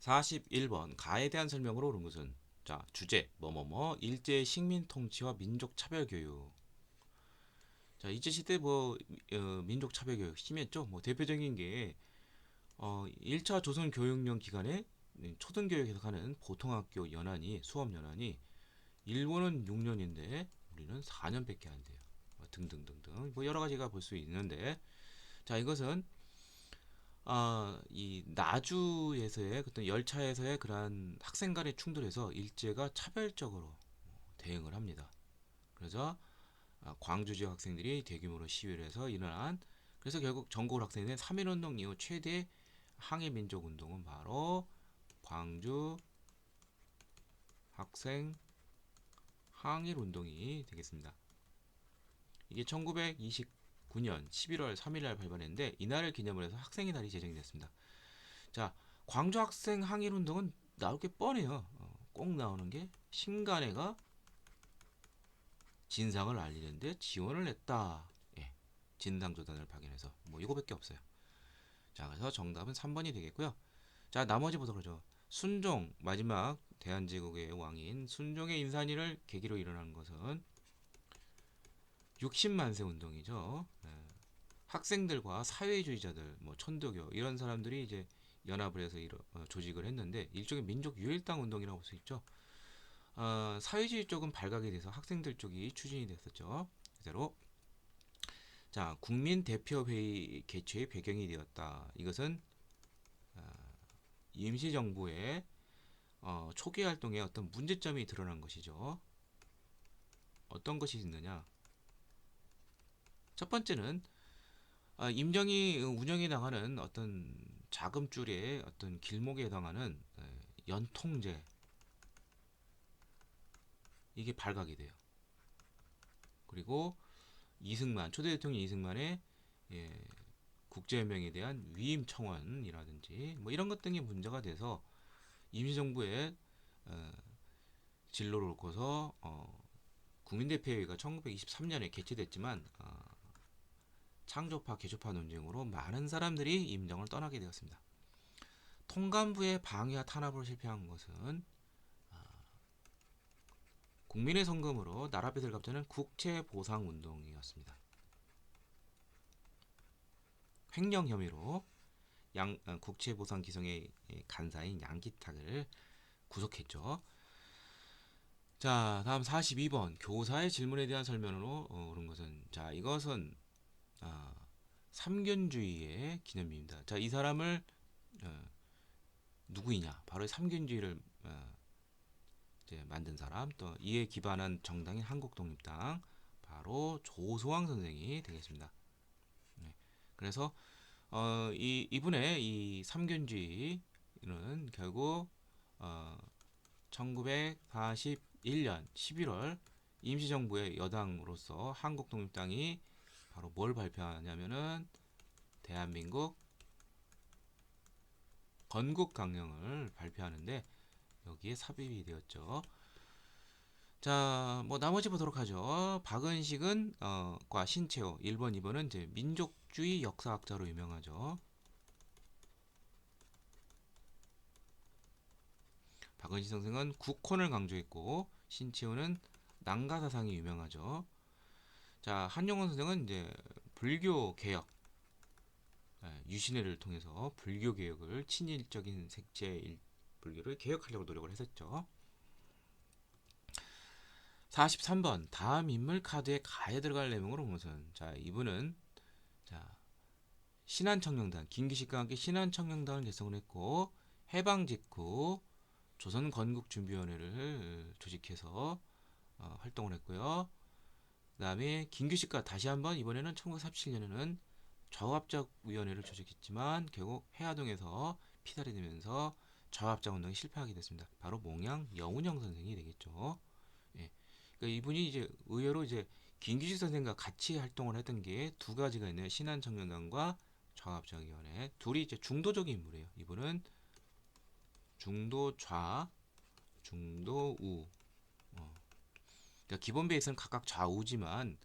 41번 가에 대한 설명으로 옳은 것은 자 주제 뭐뭐뭐 일제 식민 통치와 민족 차별 교육. 자 일제 시대 민족 차별 교육 심했죠. 뭐 대표적인 게 1차 조선 교육령 기간에 초등교육에서 가는 보통학교 연한이 수업 연한이 일본은 6년인데 우리는 4년밖에 안 돼요. 등등등등 뭐 여러 가지가 볼 수 있는데 자 이것은 이 나주에서의 어떤 열차에서의 그러한 학생 간의 충돌에서 일제가 차별적으로 대응을 합니다. 그래서 광주 지역 학생들이 대규모로 시위를 해서 일어난 그래서 결국 전국 학생들의 3.1운동 이후 최대 항해 민족 운동은 바로 광주 학생 항일 운동이 되겠습니다. 이게 1929년 11월 3일 날 발발했는데 이날을 기념을 해서 학생의 날이 제정이 됐습니다. 자, 광주 학생 항일 운동은 나올 게 뻔해요. 꼭 나오는 게 신간회가 진상을 알리는데 지원을 했다. 예, 진상조단을 파견해서 뭐 이거밖에 없어요. 자, 그래서 정답은 3번이 되겠고요. 자, 나머지 보도록 하죠. 순종 마지막 대한제국의 왕인 순종의 인산이를 계기로 일어난 것은 60만세 운동이죠. 예, 학생들과 사회주의자들, 뭐 천도교 이런 사람들이 이제 연합을 해서 조직을 했는데 일종의 민족 유일당 운동이라고 볼 수 있죠. 사회주의 쪽은 발각이 돼서 학생들 쪽이 추진이 됐었죠. 그대로 자 국민 대표회의 개최의 배경이 되었다. 이것은 임시정부의 초기 활동에 어떤 문제점이 드러난 것이죠. 어떤 것이 있느냐? 첫 번째는 임정이 운영해 나가는 어떤 자금줄의 어떤 길목에 해당하는 연통제 이게 발각이 돼요. 그리고 이승만 초대 대통령 이승만의 예, 국제연맹에 대한 위임 청원이라든지 뭐 이런 것 등이 문제가 돼서 임시정부의 어, 진로를 놓고서 국민대표회의가 1923년에 개최됐지만 창조파 개조파 논쟁으로 많은 사람들이 임정을 떠나게 되었습니다. 통감부의 방해와 탄압으로 실패한 것은 국민의 성금으로 나라 빚을 갚자는 국채보상운동이었습니다. 횡령 혐의로 국채보상 기성의 간사인 양기탁을 구속했죠. 자, 다음 42번 교사의 질문에 대한 설명으로 옳은 것은 자, 이것은 아, 삼균주의의 기념비입니다. 자, 이 사람을 어, 누구이냐? 바로 삼균주의를 이제 만든 사람, 또 이에 기반한 정당인 한국독립당, 바로 조소왕 선생이 되겠습니다. 네. 그래서 이분의 이 삼균주의는 결국 1941년 11월 임시정부의 여당으로서 한국독립당이 바로 뭘 발표하냐면은 대한민국 건국강령을 발표하는데 여기에 삽입이 되었죠. 자, 뭐 나머지 보도록 하죠. 박은식은 과 신채호 1번, 2번은 이제 민족주의 역사학자로 유명하죠. 박은식 선생은 국혼을 강조했고 신채호는 난가 사상이 유명하죠. 자, 한용원 선생은 이제 불교 개혁 유신회를 통해서 불교 개혁을 친일적인 색채 불교를 개혁하려고 노력을 했었죠. 43번 다음 인물 카드에 가에 들어갈 내용으로 무슨 자 이분은 자 신한청년단 김기식과 함께 신한청년단을 결성을 했고 해방 직후 조선건국준비위원회를 조직해서 활동을 했고요. 그 다음에 김규식과 다시 한번 이번에는 1937년에는 좌합작위원회를 조직했지만 결국 해화동에서 피살이 되면서 좌합작 운동이 실패하게 됐습니다. 바로 몽양 여운형 선생이 되겠죠. 예. 그러니까 이분이 이제 의외로 이제 김규식 선생과 같이 활동을 했던 게 두 가지가 있네요. 신한청년단과 좌합작위원회 둘이 이제 중도적인 인물이에요. 이분은 중도좌, 중도우. 그러니까 기본 베이스는 각각 좌우지만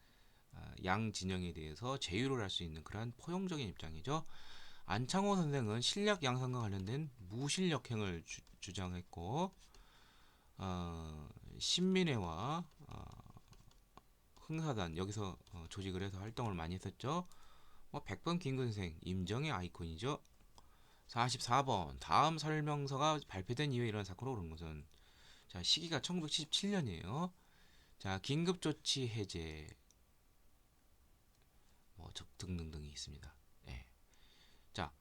양 진영에 대해서 제휴를 할 수 있는 그러한 포용적인 입장이죠. 안창호 선생은 실력 양성과 관련된 무실력행을 주장했고, 신민회와 흥사단 여기서 조직을 해서 활동을 많이 했었죠. 100번 김근생, 임정의 아이콘이죠. 44번 다음 설명서가 발표된 이후에 일어난 사건으로 그런 것은, 자, 시기가 1977년이에요. 자, 긴급조치 해제 등등등이 있습니다. 예. 자,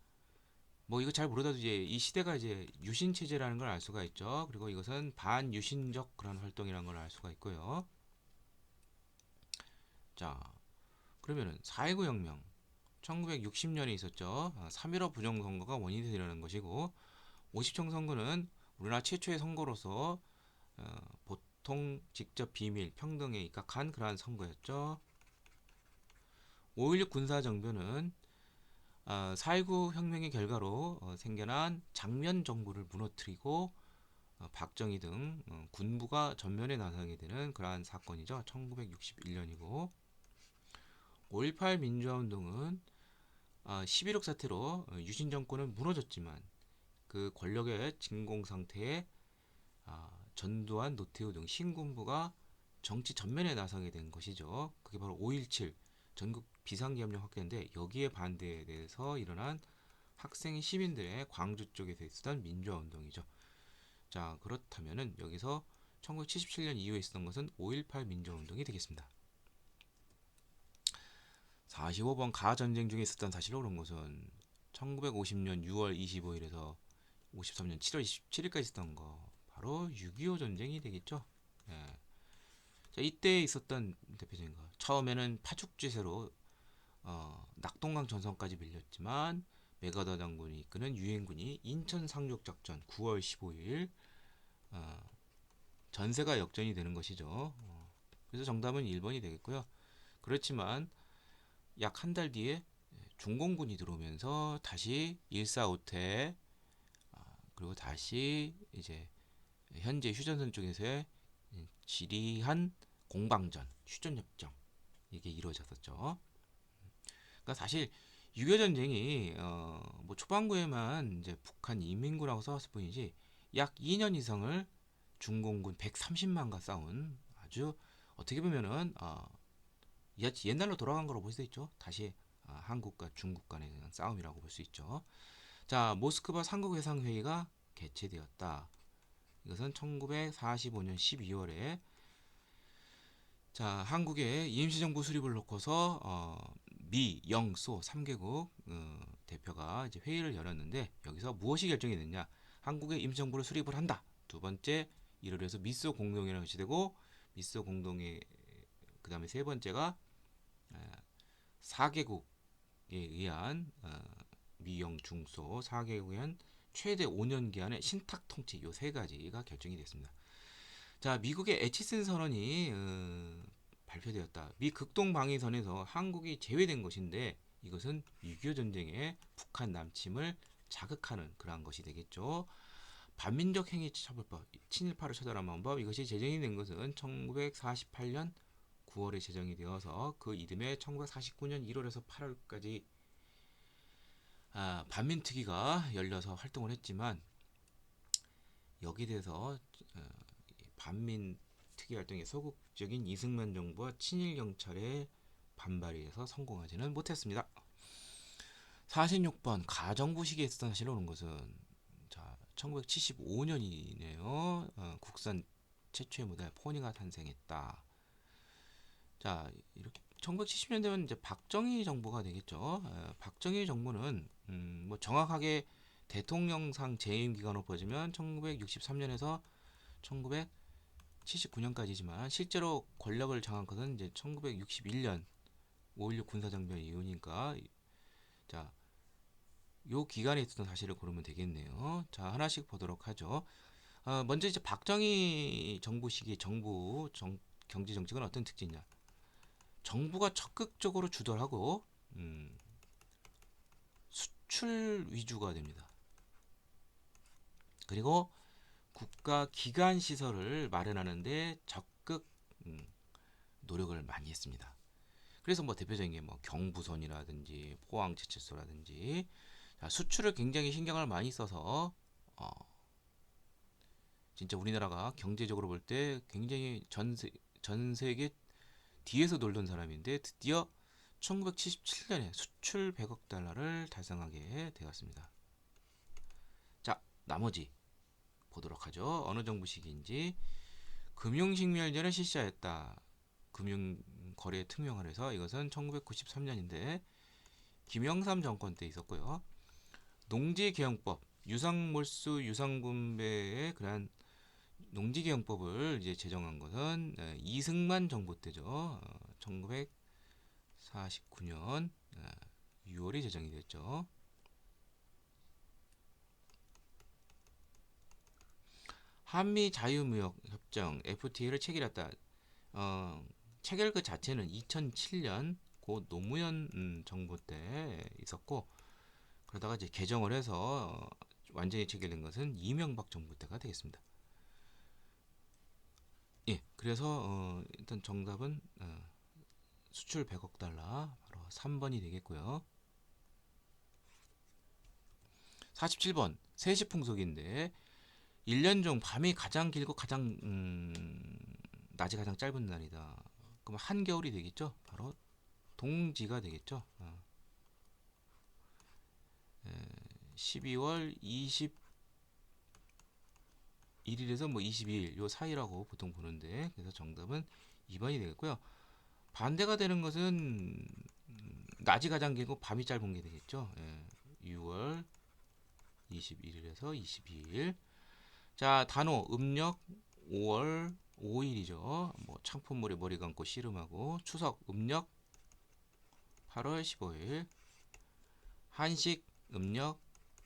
이거 잘 모르다도 이제 이 시대가 이제 유신 체제라는 걸 알 수가 있죠. 그리고 이것은 반유신적 그런 활동이라는 걸 알 수가 있고요. 자, 그러면은 4.19 혁명 1960년에 있었죠. 3.15 부정선거가 원인이 되는 것이고, 50청 선거는 우리나라 최초의 선거로서 보통 직접 비밀 평등에 입각한 그러한 선거였죠. 5.16 군사정변은 4.19 혁명의 결과로 생겨난 장면 정부를 무너뜨리고 박정희 등 군부가 전면에 나서게 되는 그러한 사건이죠. 1961년이고, 5.18 민주화운동은 11.6 사태로 유신 정권은 무너졌지만 그 권력의 진공 상태에 전두환, 노태우 등 신군부가 정치 전면에 나서게 된 것이죠. 그게 바로 5.17 전국 비상계엄령 확대인데, 여기에 반대에 대해서 일어난 학생 시민들의 광주 쪽에서 있었던 민주화운동이죠. 자, 그렇다면은 여기서 1977년 이후에 있었던 것은 5.18 민주화운동이 되겠습니다. 45번 가전쟁 중에 있었던 사실로 그런 것은 1950년 6월 25일에서 53년 7월 27일까지 있었던 거, 바로 6.25 전쟁이 되겠죠. 예. 자, 이때 있었던 대표적인 거, 처음에는 파죽지세로 낙동강 전선까지 밀렸지만 메가더 장군이 이끄는 유엔군이 인천 상륙 작전 9월 15일 전세가 역전이 되는 것이죠. 그래서 정답은 1번이 되겠고요. 그렇지만 약 한 달 뒤에 중공군이 들어오면서 다시 145태, 그리고 다시 이제 현재 휴전선 쪽에서의 지리한 공방전, 휴전협정, 이게 이루어졌었죠. 그러니까 사실 6.25 전쟁이 초반부에만 이제 북한 인민군하고 싸웠을 뿐이지, 약 2년 이상을 중공군 130만과 싸운, 아주 어떻게 보면은 옛날로 돌아간 거로 볼 수 있죠. 다시 한국과 중국 간의 싸움이라고 볼 수 있죠. 자, 모스크바 삼국회상회의가 개최되었다. 이것은 1945년 12월에, 자, 한국의 임시정부 수립을 놓고서 미, 영, 소 3개국 대표가 이제 회의를 열었는데, 여기서 무엇이 결정이 됐냐? 한국의 임시정부를 수립을 한다. 두 번째, 이를 위해서 미소 공동회의가 개최되고, 미소 공동회, 그 다음에 세 번째가 4개국에 의한 미영 중소 4개국에 의한 최대 5년 기한의 신탁 통치, 요 세 가지가 결정이 됐습니다. 자, 미국의 에치슨 선언이 발표되었다. 미 극동 방위선에서 한국이 제외된 것인데, 이것은 6.25 전쟁에 북한 남침을 자극하는 그러한 것이 되겠죠. 반민족 행위 처벌법, 친일파를 처벌한 방법, 이것이 제정이 된 것은 1948년 9월에 제정이 되어서 그 이듬해 1949년 1월에서 8월까지 반민특위가 열려서 활동을 했지만, 여기에 대해서 반민특위 활동의 소극적인 이승만 정부와 친일 경찰의 반발에 의해서 성공하지는 못했습니다. 46번 가정부 시기에 있었던 사실을 오는 것은, 자, 1975년이네요. 국산 최초의 모델 포니가 탄생했다. 자, 이렇게 1970년대면 이제 박정희 정부가 되겠죠. 박정희 정부는 정확하게 대통령상 재임 기간으로 보자면 1963년에서 1979년까지지만 실제로 권력을 장악한 것은 이제 1961년 5.16 군사정변 이후니까, 자, 요 기간에 있었던 사실을 고르면 되겠네요. 자, 하나씩 보도록 하죠. 먼저 이제 박정희 정부 시기 경제 정책은 어떤 특징이냐? 정부가 적극적으로 주도하고 수출 위주가 됩니다. 그리고 국가 기관 시설을 마련하는데 적극 노력을 많이 했습니다. 그래서 대표적인 게 경부선이라든지 포항제철소라든지, 자, 수출을 굉장히 신경을 많이 써서 어, 진짜 우리나라가 경제적으로 볼 때 굉장히 전 세계 뒤에서 놀던 사람인데 드디어 1977년에 수출 100억 달러를 달성하게 되었습니다. 자, 나머지 보도록 하죠. 어느 정부 시기인지. 금융식별제를 실시하였다. 금융거래 특명화해서 이것은 1993년인데 김영삼 정권 때 있었고요. 농지개혁법, 유상몰수 유상분배의 그러한 농지개혁법을 이제 제정한 것은 이승만 정부 때죠. 1949년 6월에 제정이 됐죠. 한미 자유무역협정 FTA를 체결했다. 체결 그 자체는 2007년 고 노무현 정부 때 있었고 그러다가 이제 개정을 해서 완전히 체결된 것은 이명박 정부 때가 되겠습니다. 예, 그래서 일단 정답은 수출 100억 달러 바로 3번이 되겠고요. 47번 세시풍속인데 1년 중 밤이 가장 길고 가장 낮이 가장 짧은 날이다. 그럼 한겨울이 되겠죠? 바로 동지가 되겠죠. 12월 21일에서 뭐 22일 요 사이라고 보통 보는데 그래서 정답은 2번이 되겠고요. 반대가 되는 것은 낮이 가장 길고 밤이 짧은 게 되겠죠. 6월 21일에서 22일. 자, 단오 음력 5월 5일이죠. 뭐 창포물에 머리 감고 씨름하고 추석 음력 8월 15일. 한식 음력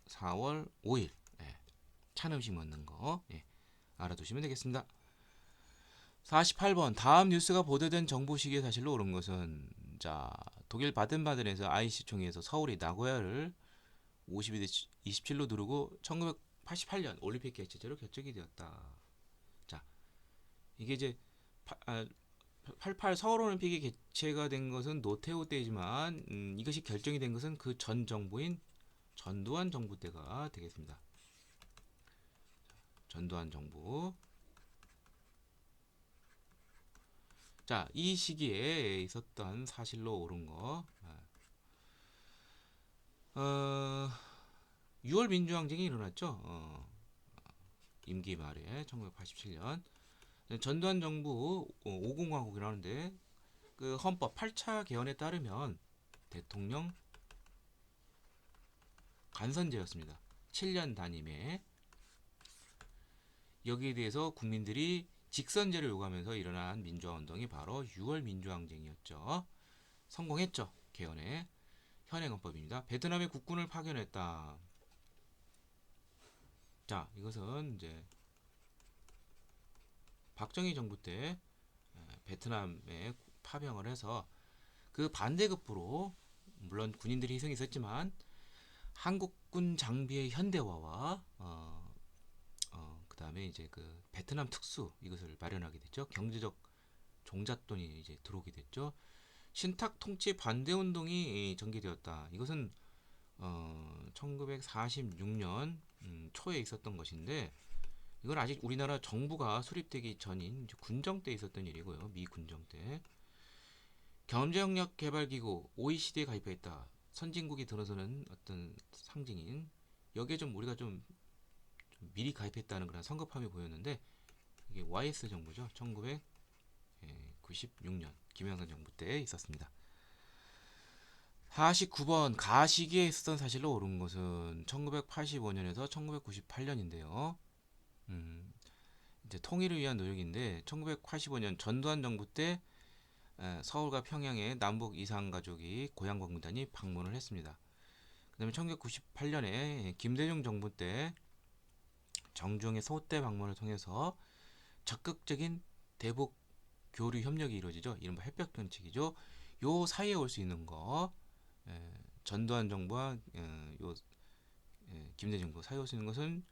4월 5일. 찬 음식 먹는 거 알아두시면 되겠습니다. 48번 다음 뉴스가 보도된 정부 시기의 사실로 옳은 것은 자 독일 바덴바덴에서 IC총회에서 서울이 나고야를 52대 27로 누르고 1988년 올림픽 개최제로 결정이 되었다. 자 이게 이제 88 서울 올림픽이 개최가 된 것은 노태우 때이지만 이것이 결정이 된 것은 그 전 정부인 전두환 정부 때가 되겠습니다. 전두환 정부. 자, 이 시기에 있었던 사실로 옳은 거. 6월 민주항쟁이 일어났죠. 임기 말에 1987년 전두환 정부 5공화국이라는데 그 헌법 8차 개헌에 따르면 대통령 간선제였습니다. 7년 단임에 여기에 대해서 국민들이 직선제를 요구하면서 일어난 민주화운동이 바로 6월 민주항쟁이었죠. 성공했죠. 개헌에. 현행헌법입니다. 베트남에 국군을 파견했다. 자, 이것은 이제 박정희 정부 때 베트남에 파병을 해서 그 반대급부로 물론 군인들이 희생이 있었지만 한국군 장비의 현대화와 그다음에 이제 그 베트남 특수 이것을 마련하게 됐죠. 경제적 종잣돈이 이제 들어오게 됐죠. 신탁 통치 반대 운동이 전개되었다. 이것은 1946년 초에 있었던 것인데 이건 아직 우리나라 정부가 수립되기 전인 군정 때 있었던 일이고요. 미 군정 때 경제협력개발기구 OECD에 가입했다. 선진국이 들어서는 어떤 상징인 여기에 좀 우리가 좀 미리 가입했다는 그런 성급함이 보였는데 이게 YS 정부죠. 1996년 김영삼 정부 때 있었습니다. 49번 가시기에 있었던 사실로 옳은 것은 1985년에서 1998년인데요. 이제 통일을 위한 노력인데 1985년 전두환 정부 때 서울과 평양에 남북 이산 가족이 고향 방문단이 방문을 했습니다. 그다음에 1998년에 김대중 정부 때 정중의 소대 방문을 통해서 적극적인 대북 교류 협력이 이루어지죠. 이른바 햇볕 정책이죠. 요 사이에 올 수 있는 거 전두환 정부와 김대중 정부 사이에 올 수 있는 것은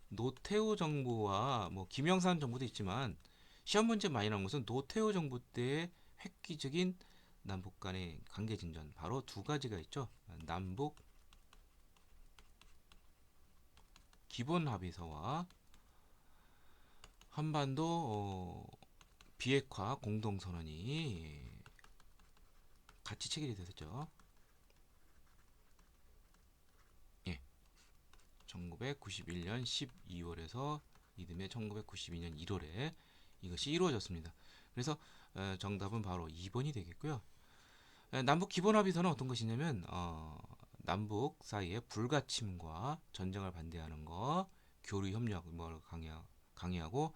노태우 정부와 뭐 김영삼 정부도 있지만 시험 문제 많이 나온 것은 노태우 정부 때의 획기적인 남북 간의 관계 진전 바로 두 가지가 있죠. 남북 기본 합의서와 한반도 비핵화 공동선언이 같이 체결이 됐었죠. 예, 1991년 12월에서 이듬해 1992년 1월에 이것이 이루어졌습니다. 그래서 정답은 바로 2번이 되겠고요. 남북 기본합의서는 어떤 것이냐면 남북 사이의 불가침과 전쟁을 반대하는 거, 교류 협력을 강의하고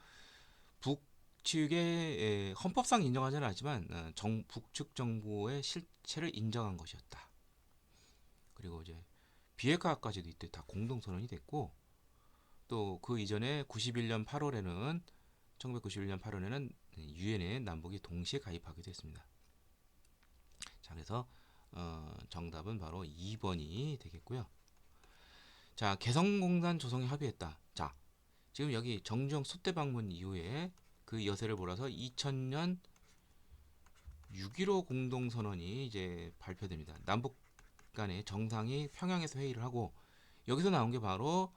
북측의 헌법상 인정하지는 않지만 북측 정부의 실체를 인정한 것이었다. 그리고 이제 비핵화까지도 이때 다 공동선언이 됐고 또 그 이전에 1991년 8월에는 유엔에 남북이 동시에 가입하기도 했습니다. 자, 그래서 정답은 바로 2번이 되겠고요. 자, 개성공단 조성에 합의했다. 자, 지금 여기 정주영 소대 방문 이후에 그 여세를 몰아서 2000년 6.15 공동선언이 이제 발표됩니다. 남북 간의 정상이 평양에서 회의를 하고 여기서 나온 게 바로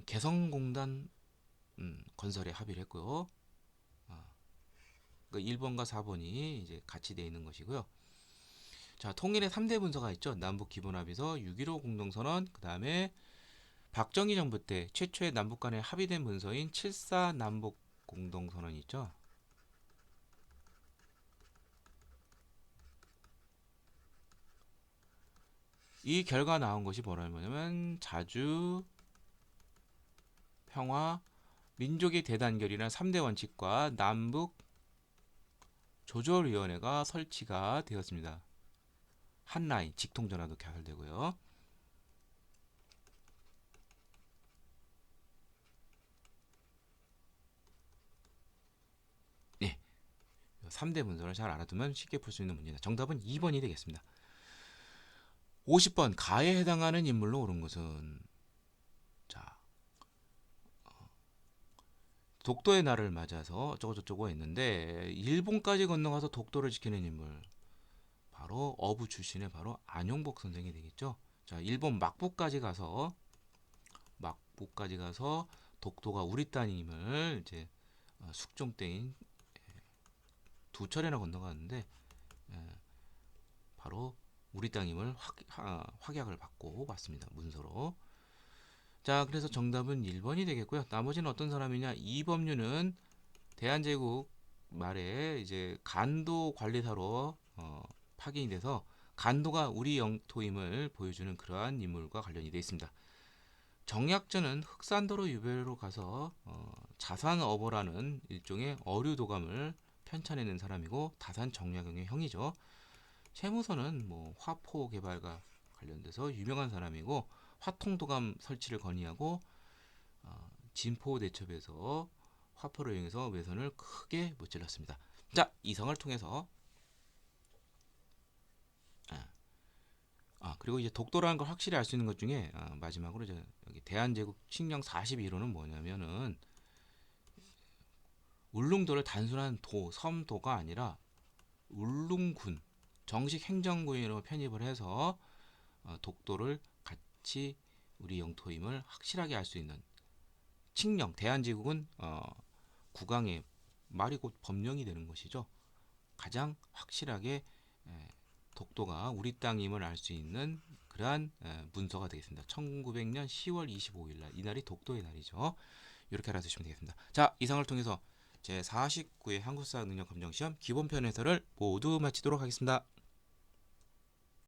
개성공단 건설에 합의를 했고요. 그 1번과 4번이 이제 같이 되어 있는 것이고요. 자, 통일의 3대 문서가 있죠. 남북 기본합의서, 6.15 공동선언, 그 다음에 박정희 정부 때 최초의 남북 간에 합의된 문서인 7.4 남북 공동선언이 있죠. 이 결과 나온 것이 뭐냐면 자주, 평화, 민족의 대단결이라는 3대 원칙과 남북 조절위원회가 설치가 되었습니다. 한 라인, 직통전화도 개설되고요. 네, 3대 문서를 잘 알아두면 쉽게 풀 수 있는 문제다. 정답은 2번이 되겠습니다. 50번 가에 해당하는 인물로 옳은 것은 자, 독도의 날을 맞아서 어쩌고저쩌고 했는데 일본까지 건너가서 독도를 지키는 인물 바로 어부 출신의 바로 안용복 선생이 되겠죠. 자, 일본 막부까지 가서 독도가 우리 땅임을 이제 숙종 때인 두 차례나 건너갔는데 바로 우리 땅임을 확약을 받고 왔습니다. 문서로. 자, 그래서 정답은 1번이 되겠고요. 나머지는 어떤 사람이냐? 이범유는 대한제국 말에 이제 간도 관리사로 파견이 돼서 간도가 우리 영토임을 보여주는 그러한 인물과 관련이 되어 있습니다. 정약전은 흑산도로 유배로 가서 자산어보라는 일종의 어류도감을 편찬해낸 사람이고 다산 정약용의 형이죠. 최무선은 뭐 화포 개발과 관련돼서 유명한 사람이고 화통도감 설치를 건의하고 진포대첩에서 화포를 이용해서 외선을 크게 무찔렀습니다. 자, 이성을 통해서 그리고 이제 독도라는 걸 확실히 알 수 있는 것 중에 마지막으로 이제 여기 대한제국 칙령 42호는 뭐냐면은 울릉도를 단순한 섬도가 아니라 울릉군 정식 행정구역으로 편입을 해서 독도를 같이 우리 영토임을 확실하게 알 수 있는 칙령 대한제국은 국왕의 말이 곧 법령이 되는 것이죠. 가장 확실하게 독도가 우리 땅임을 알 수 있는 그러한 문서가 되겠습니다. 1900년 10월 25일 날 이날이 독도의 날이죠. 이렇게 알아두시면 되겠습니다. 자, 이상을 통해서 제49회 한국사 능력 검정 시험 기본편 해설을 모두 마치도록 하겠습니다.